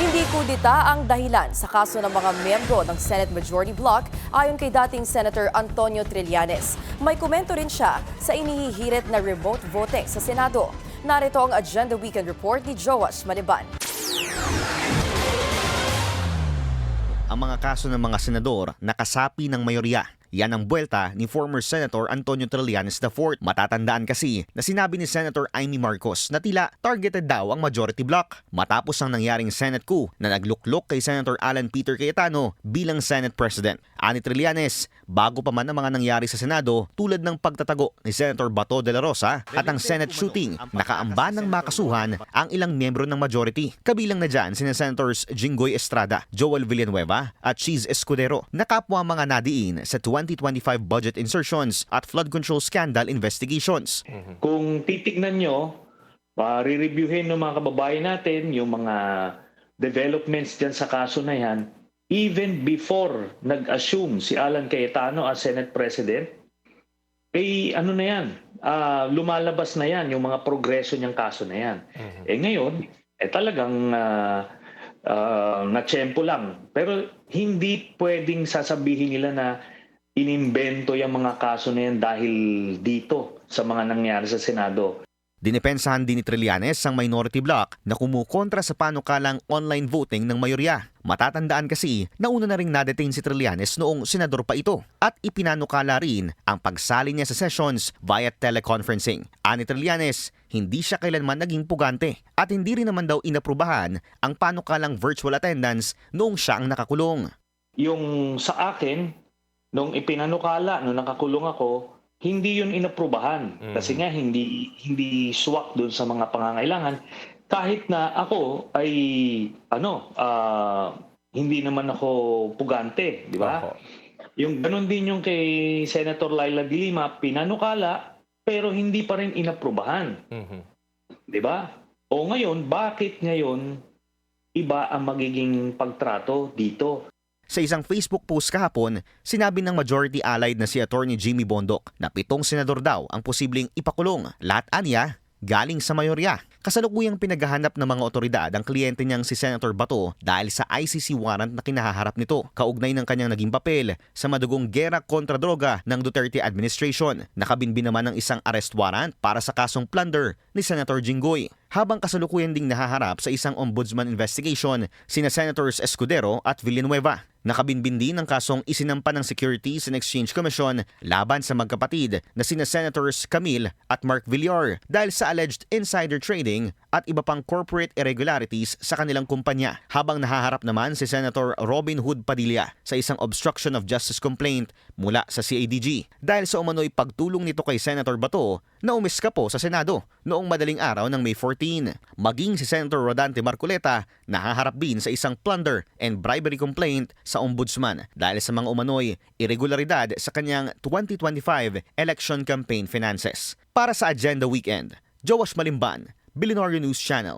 Hindi kudita ang dahilan sa kaso ng mga miyembro ng Senate Majority Bloc ayon kay dating Senator Antonio Trillanes. May komento rin siya sa inihihirit na remote voting sa Senado. Narito ang Agenda Weekend Report ni Joash Maliban. Ang mga kaso ng mga senador nakasapi ng mayorya. Yan ang buwelta ni former Senator Antonio Trillanes IV. Matatandaan kasi na sinabi ni Senator Amy Marcos na tila targeted daw ang majority bloc matapos ang nangyaring Senate coup na nagluklok kay Senator Alan Peter Cayetano bilang Senate President. Ani Trillanes, bago pa man ang mga nangyari sa Senado tulad ng pagtatago ni Senator Bato de la Rosa at ang Senate shooting, nakaamba ng makasuhan ang ilang miyembro ng majority. Kabilang na dyan sina Senators Jinggoy Estrada, Joel Villanueva at Cheese Escudero na kapwa mga nadiin sa 2025 budget insertions at flood control scandal investigations. Kung titignan nyo, re-reviewin ng mga kababayan natin yung mga developments dyan sa kaso na yan, even before nag-assume si Alan Cayetano as Senate President, ano na yan, lumalabas na yan yung mga progreso niyang kaso na yan. Ngayon, talagang natsyempo lang. Pero hindi pwedeng sasabihin nila na inimbento yung mga kaso na yan dahil dito sa mga nangyari sa Senado. Dinipensahan din ni Trillanes ang minority bloc na kumukontra sa panukalang online voting ng mayorya. Matatandaan kasi na una na ring nadetain si Trillanes noong senador pa ito at ipinanukala rin ang pagsali niya sa sessions via teleconferencing. Ani Trillanes, hindi siya kailanman naging pugante at hindi rin naman daw inaprubahan ang panukalang virtual attendance noong siya ang nakakulong. Yung sa akin, nung ipinanukala, nung nakakulong ako, hindi yun inaprubahan. Kasi nga hindi swak doon sa mga pangangailangan. Kahit na ako ay hindi naman ako pugante, di ba? Yung ganun din yung kay Senator Laila de Lima, pinanukala pero hindi pa rin inaprubahan. Di ba? O ngayon, bakit ngayon iba ang magiging pagtrato dito? Sa isang Facebook post kahapon, sinabi ng majority allied na si Attorney Jimmy Bondoc na 7 senador daw ang posibleng ipakulong. Lahat aniya galing sa mayorya. Kasalukuyang pinaghahanap ng mga otoridad ang kliyente niyang si Senator Bato dahil sa ICC warrant na kinahaharap nito, kaugnay ng kanyang naging papel sa madugong gera kontra droga ng Duterte administration. Nakabinbin naman ng isang arrest warrant para sa kasong plunder ni Senator Jinggoy. Habang kasalukuyan ding nahaharap sa isang ombudsman investigation sina Senators Escudero at Villanueva. Nakabinbin din ang kasong isinampa ng Securities and Exchange Commission laban sa magkapatid na sina Senators Camille at Mark Villar dahil sa alleged insider trading at iba pang corporate irregularities sa kanilang kumpanya. Habang nahaharap naman si Senator Robin Hood Padilla sa isang obstruction of justice complaint mula sa CADG dahil sa umano'y pagtulong nito kay Senator Bato na umiskapo sa Senado noong madaling araw ng May 14. Maging si Senator Rodante Marcoleta nahaharap din sa isang plunder and bribery complaint sa ombudsman dahil sa mga umano'y irregularidad sa kanyang 2025 election campaign finances. Para sa Agenda Weekend, Joash Malimban, Billionaire News Channel.